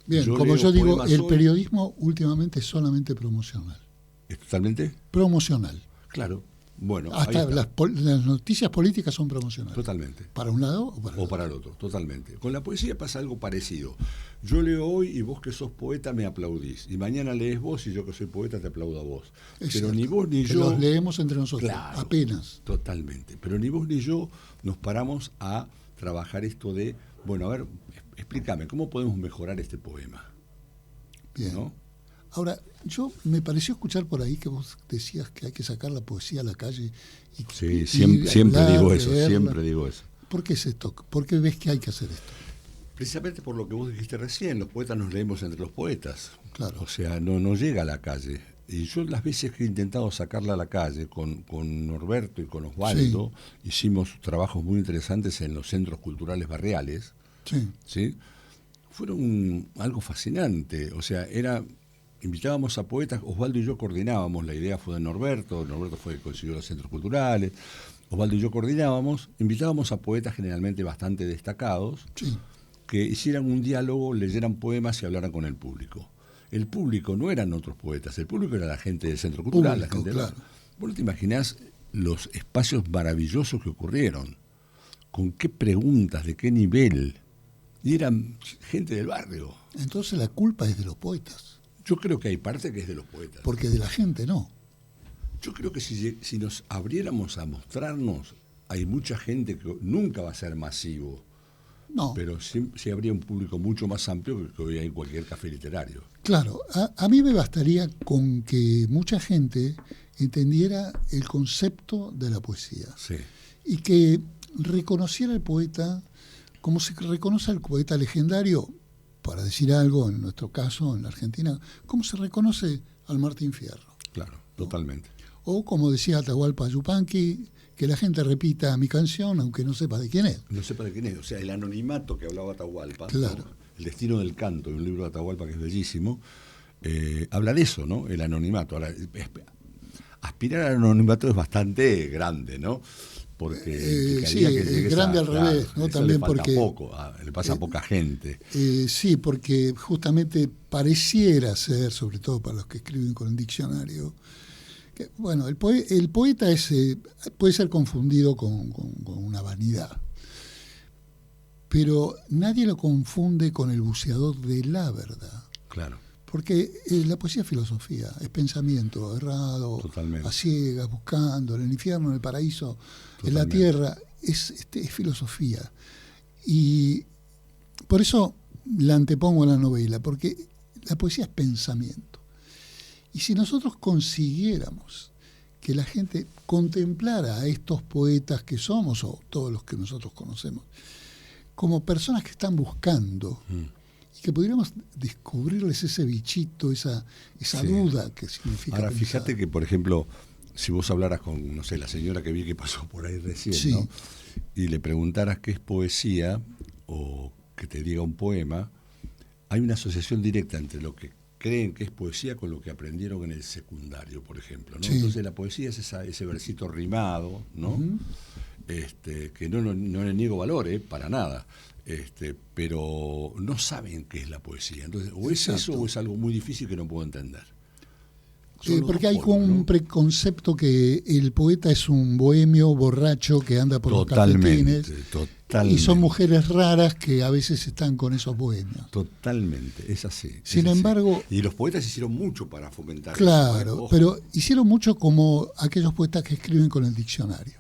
Bien, Yo como leo yo digo, poemas el hoy. periodismo últimamente es solamente promocional. ¿Es totalmente? Promocional. Claro. Bueno, ahí Hasta está. las noticias políticas son promocionales. Totalmente. Para un lado o para el O otro. para el otro, totalmente. Con la poesía pasa algo parecido. Yo leo hoy y vos que sos poeta me aplaudís. Y mañana lees vos y yo que soy poeta te aplaudo a vos. Es Pero cierto, ni vos ni que yo... los leemos entre nosotros, Claro, apenas. Totalmente. Pero ni vos ni yo nos paramos a trabajar esto de, bueno, a ver, explícame, ¿cómo podemos mejorar este poema? Bien. ¿No? Ahora, me pareció escuchar por ahí que vos decías que hay que sacar la poesía a la calle. Sí, siempre hablar, digo eso, leerla. siempre digo eso. ¿Por qué es esto? ¿Por qué ves que hay que hacer esto? Precisamente por lo que vos dijiste recién, los poetas nos leemos entre los poetas. Claro. O sea, no llega a la calle. Y yo las veces que he intentado sacarla a la calle con Norberto y con Osvaldo, hicimos trabajos muy interesantes en los centros culturales barriales, Sí. ¿sí? Fueron algo fascinante. O sea, invitábamos a poetas, Osvaldo y yo coordinábamos, la idea fue de Norberto fue el que consiguió los centros culturales, Osvaldo y yo coordinábamos, invitábamos a poetas generalmente bastante destacados, Sí. que hicieran un diálogo, leyeran poemas y hablaran con el público. El público no eran otros poetas, el público era la gente del centro cultural, la gente Claro. Vos no te imaginás los espacios maravillosos que ocurrieron, con qué preguntas, de qué nivel, y eran gente del barrio. Entonces la culpa es de los poetas, Yo creo que hay parte que es de los poetas. porque de la gente no. Yo creo que si nos abriéramos a mostrarnos, hay mucha gente que nunca va a ser masivo, No. pero sí habría un público mucho más amplio que hoy hay en cualquier café literario. Claro, a mí me bastaría con que mucha gente entendiera el concepto de la poesía Sí, y que reconociera al poeta como se reconoce al poeta legendario, para decir algo, en nuestro caso, en la Argentina, como se reconoce al Martín Fierro. claro, totalmente. O como decía Atahualpa Yupanqui, que la gente repita mi canción aunque no sepa de quién es. No sé para quién es, o sea, el anonimato que hablaba Atahualpa, Claro. ¿no? El destino del canto, un libro de Atahualpa que es bellísimo, habla de eso, ¿no? El anonimato. Ahora, aspirar al anonimato es bastante grande, ¿no? Porque Sí, implicaría que llegues grande al revés, ¿no? eso También le falta porque poco, le pasa a poca gente. Sí, porque justamente pareciera ser, sobre todo para los que escriben con el diccionario, que, bueno, el poeta puede ser confundido con una vanidad, pero nadie lo confunde con el buceador de la verdad. Claro, Porque la poesía es filosofía, es pensamiento errado, Totalmente. a ciegas, buscando en el infierno, en el paraíso, en la Totalmente. tierra, es filosofía. Y por eso la antepongo a la novela, porque la poesía es pensamiento. Y si nosotros consiguiéramos que la gente contemplara a estos poetas que somos, o todos los que nosotros conocemos, como personas que están buscando, y que pudiéramos descubrirles ese bichito, esa Sí. duda que significa Ahora, pensar. fíjate que, por ejemplo, si vos hablaras con, no sé, la señora que vi que pasó por ahí recién, Sí. ¿no? Y le preguntaras qué es poesía o que te diga un poema, hay una asociación directa entre lo que creen que es poesía con lo que aprendieron en el secundario, por ejemplo, ¿no? Sí. Entonces la poesía es ese versito rimado, ¿no? Ujú. Que no le niego valor, para nada. Pero no saben qué es la poesía. Entonces, o es Exacto. eso o es algo muy difícil que no puedo entender. Son los Porque dos hay polos, como un ¿no? preconcepto que el poeta es un bohemio borracho que anda por los Totalmente, cafetines, totalmente. y son mujeres raras que a veces están con esos bohemios. Totalmente, es así. es Sin así. embargo- Y los poetas hicieron mucho para fomentar eso, Claro, ojo. pero hicieron mucho como aquellos poetas que escriben con el diccionario.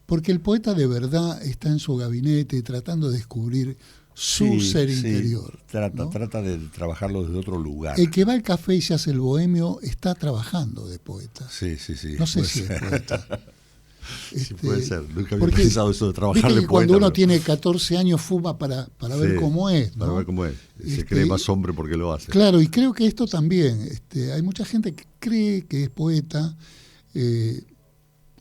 Porque el poeta de verdad está en su gabinete tratando de descubrir su Sí, ser sí, interior. Trata, ¿no? trata de trabajarlo desde otro lugar. El que va al café y se hace el bohemio está trabajando de poeta. Sí, sí, sí. No sé puede si es ser. poeta. Sí, puede ser. Nunca había porque, pensado eso de trabajar viste de que cuando poeta, uno pero- tiene 14 años fuma para ver Sí, cómo es, ¿no? Para ver cómo es. Se Este, cree más hombre porque lo hace. Claro, y creo que esto también. Hay mucha gente que cree que es poeta.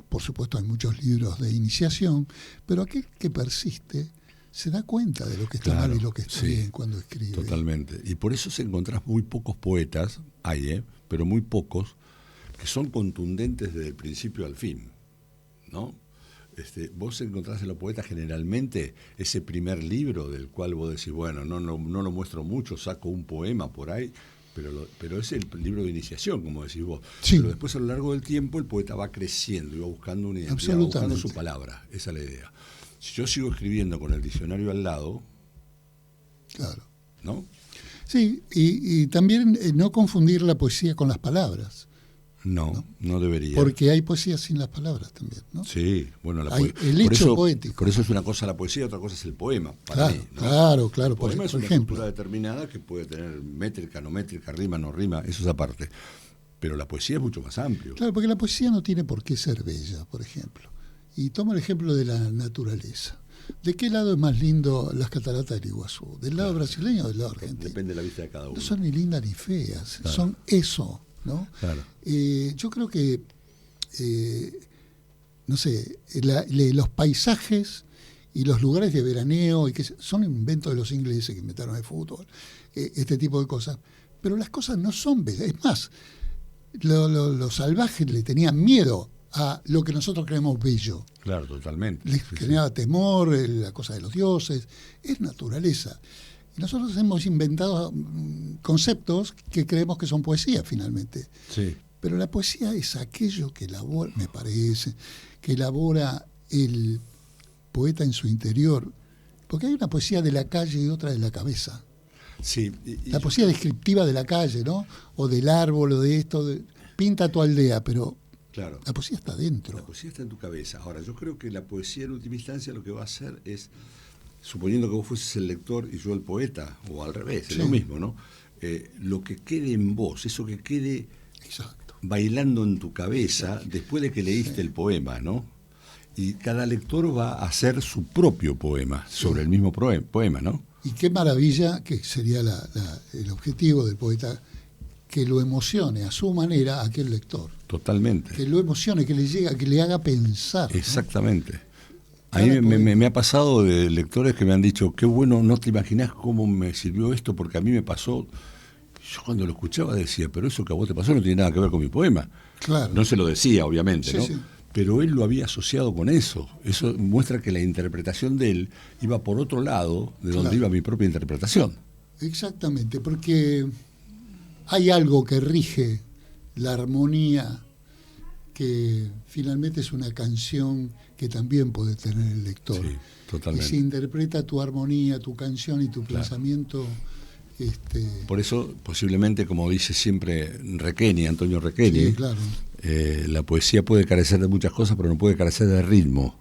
Por supuesto, hay muchos libros de iniciación, pero aquel que persiste se da cuenta de lo que está Claro, mal y lo que está sí, bien cuando escribe. Totalmente. Y por eso se encontrás muy pocos poetas, hay, pero muy pocos, que son contundentes desde el principio al fin, ¿no? Vos encontrás en los poetas generalmente ese primer libro del cual vos decís, bueno, no lo muestro mucho, saco un poema por ahí, pero es el libro de iniciación, como decís vos. Sí. Pero después a lo largo del tiempo el poeta va creciendo y va buscando una identidad, va buscando su palabra, esa es la idea. Si yo sigo escribiendo con el diccionario al lado, Claro. ¿no? Sí, y también no confundir la poesía con las palabras. No debería. Porque hay poesía sin las palabras también, ¿no? Sí, bueno, Hay el hecho poético. Por eso es una cosa la poesía, otra cosa es el poema. Para Claro, mí, ¿no? claro. El poema Por es una ejemplo, estructura determinada que puede tener métrica, no métrica, rima, no rima, eso es aparte. Pero la poesía es mucho más amplio. claro, porque la poesía no tiene por qué ser bella, por ejemplo. Y tomo el ejemplo de la naturaleza. ¿De qué lado es más lindo las cataratas del Iguazú? ¿Del lado brasileño o del lado argentino? Depende de la vista de cada uno. No son ni lindas ni feas, Claro. son eso, ¿no? Claro. Yo creo que, no sé, los paisajes y los lugares de veraneo y que son inventos de los ingleses que inventaron el fútbol, este tipo de cosas. Pero las cosas no son bellas. Es más, los salvajes le tenían miedo a lo que nosotros creemos bello. Claro, totalmente. Les Sí, generaba temor, la cosa de los dioses. Es naturaleza. Y nosotros hemos inventado conceptos que creemos que son poesía, finalmente. sí. Pero la poesía es aquello que elabora, me parece, que elabora el poeta en su interior. Porque hay una poesía de la calle y otra de la cabeza. Sí, La poesía descriptiva de la calle, ¿no? O del árbol, o de esto. Pinta tu aldea, pero claro. la poesía está dentro. La poesía está en tu cabeza. Ahora, yo creo que la poesía en última instancia lo que va a hacer es, suponiendo que vos fueses el lector y yo el poeta, o al revés, es Sí. lo mismo, ¿no? Lo que quede en vos, eso que quede Exacto. bailando en tu cabeza después de que leíste el poema, ¿no? Y cada lector va a hacer su propio poema sobre el mismo poema, ¿no? Y qué maravilla que sería el objetivo del poeta, que lo emocione a su manera a aquel lector. Totalmente. Que lo emocione, que le llegue, que le haga pensar, ¿no? Exactamente. A mí Cada me ha pasado de lectores que me han dicho, qué bueno, no te imaginás cómo me sirvió esto, porque a mí me pasó. Yo cuando lo escuchaba decía, pero eso que a vos te pasó no tiene nada que ver con mi poema. Claro. No se lo decía, obviamente, Sí, ¿no? sí. Pero él lo había asociado con eso. Eso muestra que la interpretación de él iba por otro lado de donde Claro. iba mi propia interpretación. Exactamente, porque hay algo que rige la armonía, que finalmente es una canción que también puede tener el lector. Sí, Y totalmente. se interpreta tu armonía, tu canción y tu Claro. pensamiento. Por eso, posiblemente, como dice siempre Requeni, Antonio Requeni, Sí, claro. La poesía puede carecer de muchas cosas, pero no puede carecer de ritmo.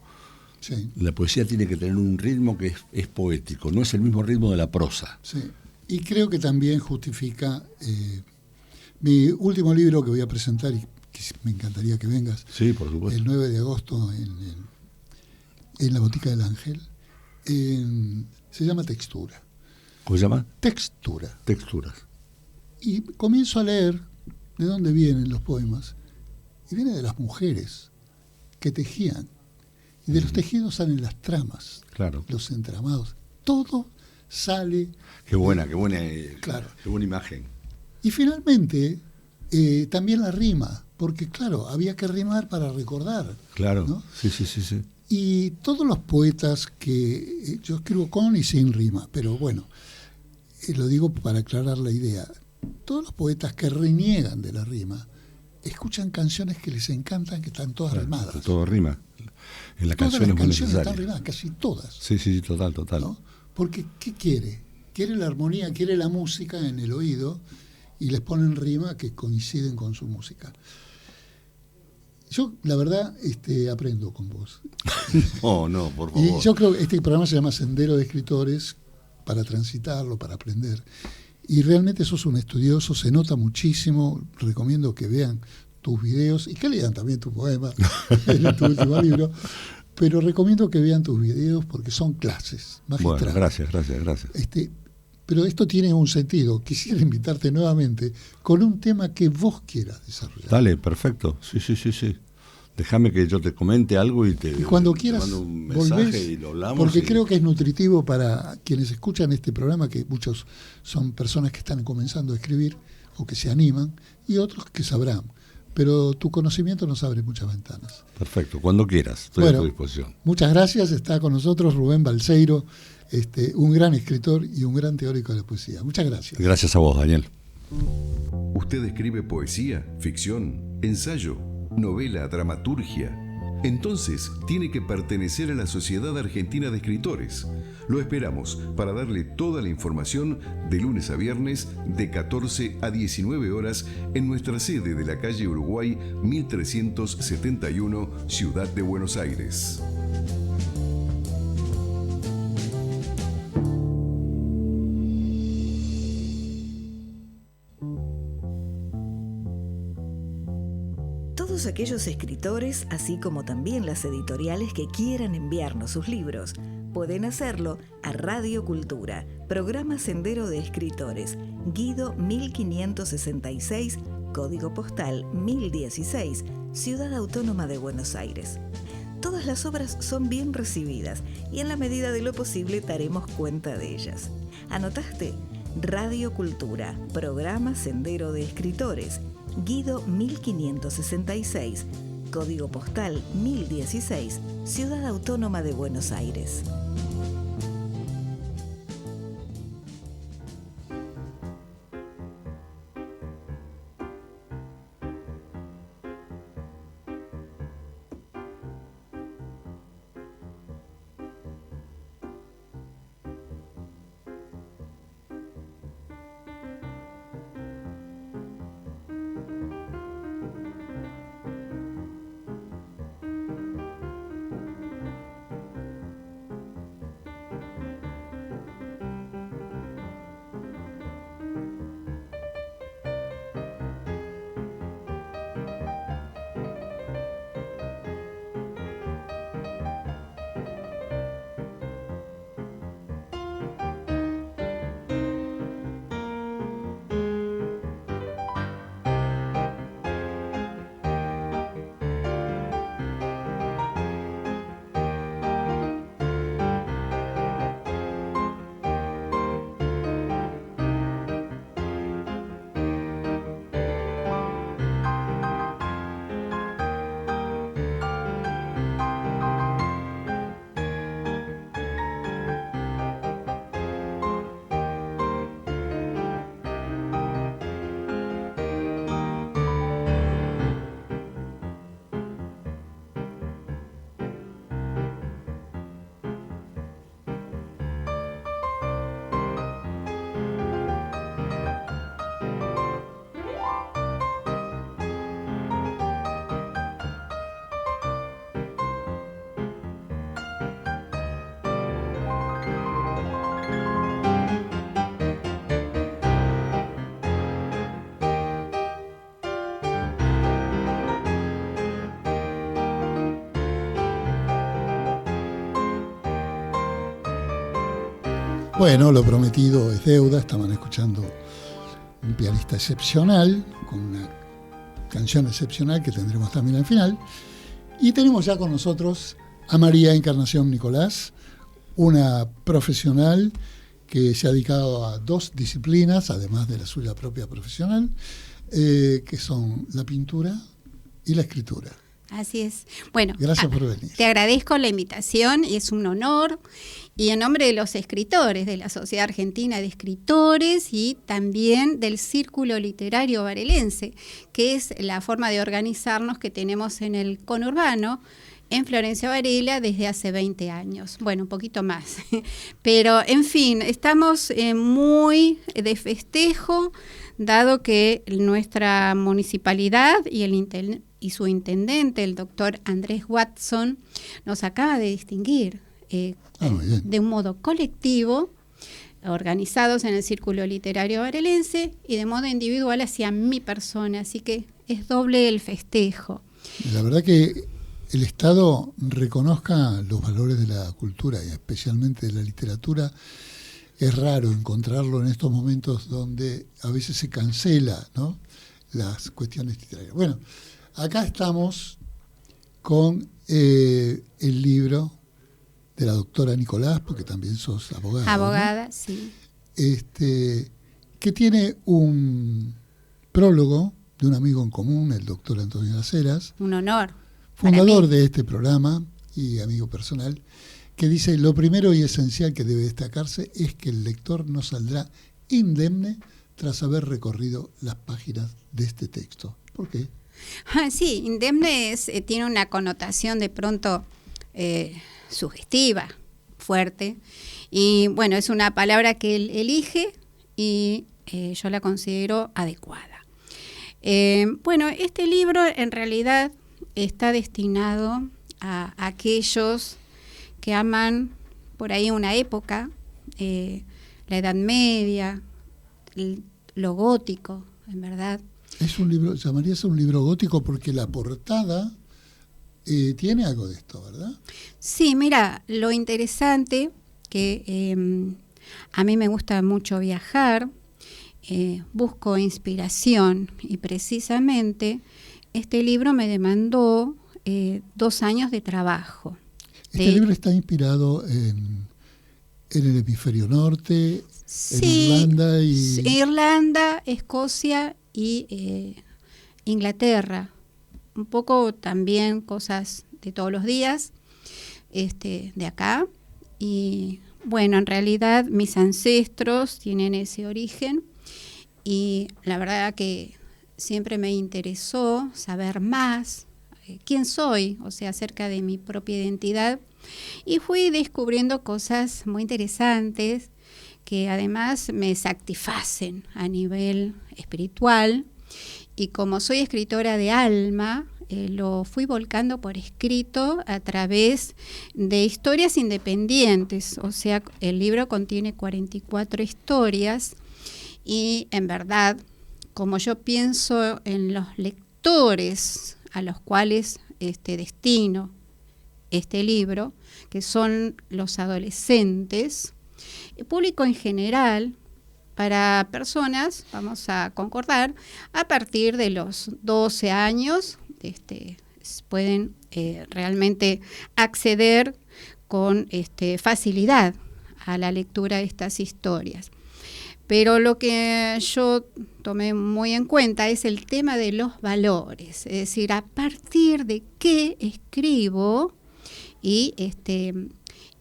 Sí, La poesía tiene que tener un ritmo que es poético, no es el mismo ritmo de la prosa. sí. Y creo que también justifica mi último libro que voy a presentar, y que me encantaría que vengas, Sí, por supuesto. el 9 de agosto en la Botica del Ángel, se llama Textura. ¿Cómo se llama? Textura. Texturas. Y comienzo a leer de dónde vienen los poemas. Y viene de las mujeres que tejían. Y de los tejidos salen las tramas, Claro. los entramados. Todo sale. Qué buena Claro. qué buena imagen. Y finalmente, también la rima. Porque, claro, había que rimar para recordar. Claro. ¿no? Sí. Y todos los poetas que yo escribo con y sin rima, pero bueno, lo digo para aclarar la idea. Todos los poetas que reniegan de la rima escuchan canciones que les encantan, que están todas rimadas. Todo rima. En la Todas canción las es muy canciones están necesario. rimadas, casi todas. Sí, total. ¿no? Porque, ¿qué quiere? Quiere la armonía, quiere la música en el oído y les ponen rima que coinciden con su música. Yo, la verdad, aprendo con vos. No, por favor. Y yo creo que este programa se llama Sendero de Escritores, para transitarlo, para aprender. Y realmente sos un estudioso, se nota muchísimo. Recomiendo que vean tus videos y que lean también tu poema en tu último libro. Pero recomiendo que vean tus videos porque son clases magistrales. Bueno, gracias. Pero esto tiene un sentido. Quisiera invitarte nuevamente con un tema que vos quieras desarrollar. Dale, perfecto. Sí. Déjame que yo te comente algo y Y cuando te quieras mando un mensaje volvés, y lo hablamos. porque creo que es nutritivo para quienes escuchan este programa, que muchos son personas que están comenzando a escribir o que se animan, y otros que sabrán. Pero tu conocimiento nos abre muchas ventanas. Perfecto, cuando quieras, estoy a tu disposición. Muchas gracias. Está con nosotros Rubén Balseiro, un gran escritor y un gran teórico de la poesía. Muchas gracias. Gracias a vos, Daniel. ¿Usted escribe poesía, ficción, ensayo, novela, dramaturgia? entonces tiene que pertenecer a la Sociedad Argentina de Escritores. Lo esperamos para darle toda la información de lunes a viernes de 14 a 19 horas en nuestra sede de la calle Uruguay 1371, Ciudad de Buenos Aires. Todos aquellos escritores, así como también las editoriales que quieran enviarnos sus libros, pueden hacerlo a Radio Cultura, programa Sendero de Escritores, Guido 1566, código postal 1016, Ciudad Autónoma de Buenos Aires. Todas las obras son bien recibidas y en la medida de lo posible daremos cuenta de ellas. ¿Anotaste? Radio Cultura, programa Sendero de Escritores, Guido 1566, código postal 1016, Ciudad Autónoma de Buenos Aires. Bueno, lo prometido es deuda. Estaban escuchando un pianista excepcional, con una canción excepcional que tendremos también al final. Y tenemos ya con nosotros a María Encarnación Nicolás, una profesional que se ha dedicado a dos disciplinas, además de la suya propia profesional, que son la pintura y la escritura. Así es. Bueno, gracias por venir. Te agradezco la invitación, es un honor. Y en nombre de los escritores, de la Sociedad Argentina de Escritores y también del Círculo Literario Varelense, que es la forma de organizarnos que tenemos en el conurbano, en Florencio Varela, desde hace 20 años. Bueno, un poquito más. Pero, en fin, estamos muy de festejo, dado que nuestra municipalidad y su intendente, el doctor Andrés Watson, nos acaba de distinguir de un modo colectivo, organizados en el Círculo Literario Varelense, y de modo individual hacia mi persona, así que es doble el festejo. La verdad que el Estado reconozca los valores de la cultura y especialmente de la literatura, es raro encontrarlo en estos momentos donde a veces se cancela, ¿no?, las cuestiones literarias. Bueno, acá estamos con el libro de la doctora Nicolás, porque también sos abogada. Abogada, ¿no? Sí. Que tiene un prólogo de un amigo en común, el doctor Antonio Las Heras. Un honor. Fundador de este programa y amigo personal, que dice: lo primero y esencial que debe destacarse es que el lector no saldrá indemne tras haber recorrido las páginas de este texto. ¿Por qué? Sí, indemne tiene una connotación de pronto sugestiva, fuerte. Y bueno, es una palabra que él elige y yo la considero adecuada. Bueno, este libro en realidad está destinado a aquellos que aman por ahí una época, la Edad Media, lo gótico, en verdad. Es un libro, llamarías un libro gótico porque la portada tiene algo de esto, ¿verdad? Sí, mira, lo interesante que a mí me gusta mucho viajar, busco inspiración y precisamente este libro me demandó 2 años de trabajo. Este libro está inspirado en el hemisferio norte, sí, en Irlanda y... Irlanda, Escocia y Inglaterra. Un poco también cosas de todos los días de acá. Y bueno, en realidad mis ancestros tienen ese origen y la verdad que siempre me interesó saber más quién soy, o sea, acerca de mi propia identidad. Y fui descubriendo cosas muy interesantes que además me satisfacen a nivel espiritual. Y como soy escritora de alma, lo fui volcando por escrito a través de historias independientes. O sea, el libro contiene 44 historias y en verdad, como yo pienso en los lectores a los cuales destino este libro, que son los adolescentes, el público en general, para personas, vamos a concordar, a partir de los 12 años, pueden realmente acceder con facilidad a la lectura de estas historias. Pero lo que yo tomé muy en cuenta es el tema de los valores, es decir, a partir de qué escribo y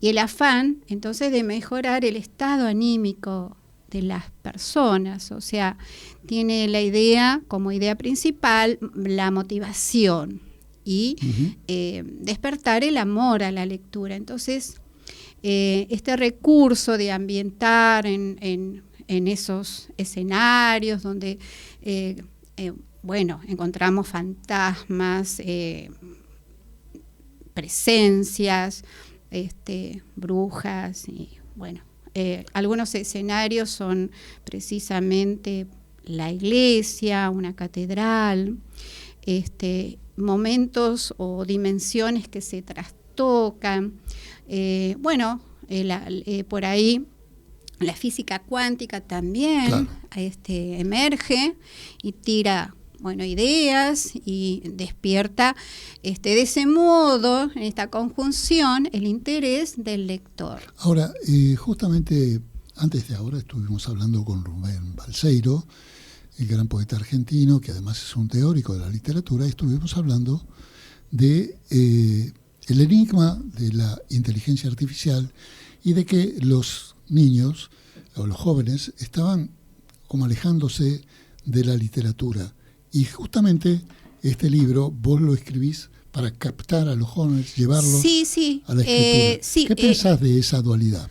el afán entonces de mejorar el estado anímico de las personas, o sea, tiene la idea como idea principal la motivación y despertar el amor a la lectura. Entonces, este recurso de ambientar en esos escenarios donde, encontramos fantasmas, presencias, brujas y bueno. Algunos escenarios son precisamente la iglesia, una catedral, momentos o dimensiones que se trastocan. Por ahí la física cuántica también claro. Emerge y tira ideas y despierta de ese modo, en esta conjunción, el interés del lector. Ahora, justamente antes de ahora estuvimos hablando con Rubén Balseiro, el gran poeta argentino, que además es un teórico de la literatura, y estuvimos hablando de el enigma de la inteligencia artificial y de que los niños o los jóvenes estaban como alejándose de la literatura. Y justamente este libro vos lo escribís para captar a los jóvenes, llevarlos a la escritura. ¿Qué pensás de esa dualidad?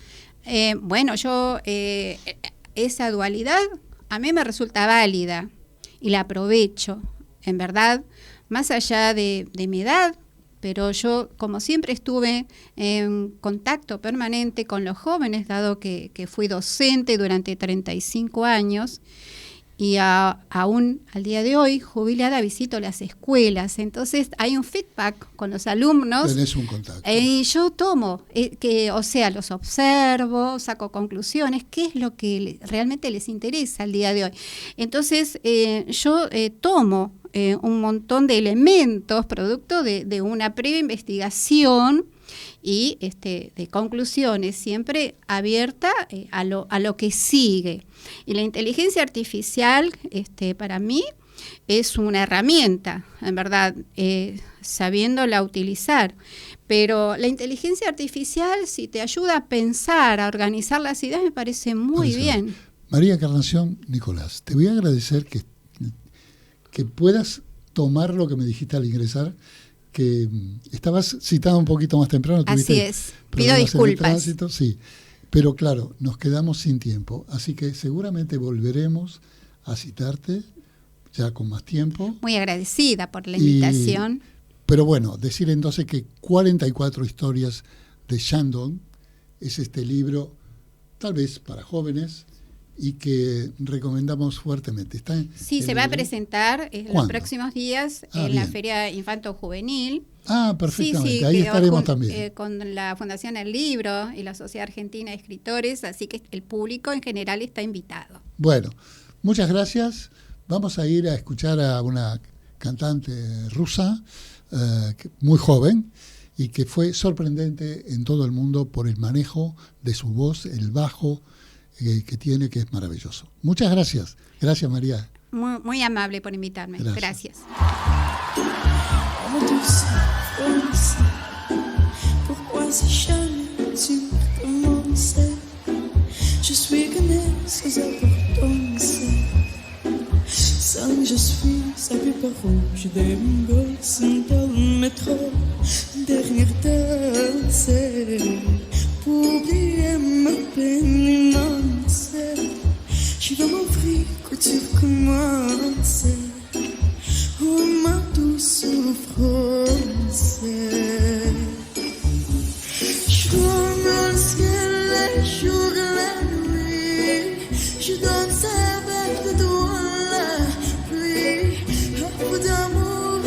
Esa dualidad a mí me resulta válida y la aprovecho, en verdad, más allá de mi edad, pero yo como siempre estuve en contacto permanente con los jóvenes, dado que fui docente durante 35 años, y aún al día de hoy, jubilada, visito las escuelas. Entonces hay un feedback con los alumnos. Tenés un contacto. Y yo tomo, los observo, saco conclusiones, qué es lo que realmente les interesa al día de hoy. Entonces yo tomo un montón de elementos, producto de una previa investigación y de conclusiones, siempre abierta a lo que sigue. Y la inteligencia artificial, para mí, es una herramienta, en verdad, sabiéndola utilizar. Pero la inteligencia artificial, si te ayuda a pensar, a organizar las ideas, me parece muy bien. María Encarnación Nicolás, te voy a agradecer que puedas tomar lo que me dijiste al ingresar, que estabas citada un poquito más temprano. Así es. Pido problemas en el disculpas. tránsito, sí. Pero claro, nos quedamos sin tiempo. Así que seguramente volveremos a citarte ya con más tiempo. Muy agradecida por la Y- invitación. Pero bueno, decir entonces que 44 historias de Shandong es este libro, tal vez para jóvenes, y que recomendamos fuertemente. Está Sí, en se va a el- presentar en los ¿Cuándo? próximos días Ah, en la bien. Feria Infanto Juvenil. Ah, perfectamente. Sí, Ahí quedó estaremos también. con la Fundación El Libro y la Sociedad Argentina de Escritores, así que el público en general está invitado. Bueno, muchas gracias. Vamos a ir a escuchar a una cantante rusa muy joven y que fue sorprendente en todo el mundo por el manejo de su voz, el bajo que tiene, que es maravilloso. Muchas gracias. Gracias, María. Muy, muy amable por invitarme. Gracias. Gracias. Oh douce France, pourquoi si jamais tu commençais? Je suis connais sans importance. Sans je suis sa plupart rouge des gosses dans le métro, dernière danse. Pour oublier ma peine immense, je vais m'offrir que tu commences. Oh ma douce souffrance, je donne le ciel, les jours et la nuit, je danse avec toi la pluie, un peu d'amour,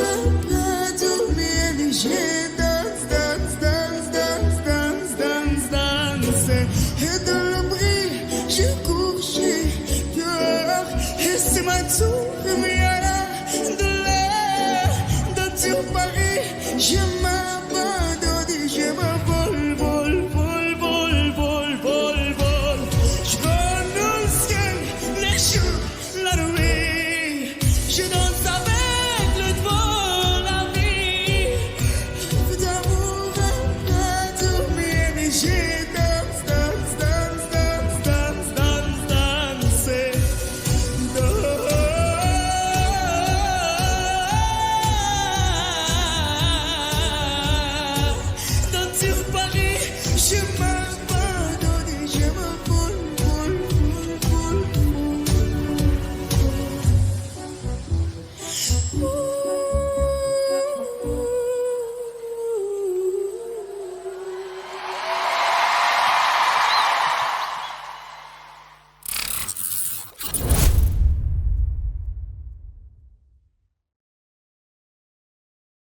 pas dormir, je danse, danse, danse, danse, danse, danse, danse, et dans le bruit, je cours, j'ai peur, et c'est ma tour, mais de là, dans tout Paris, je m'appelle.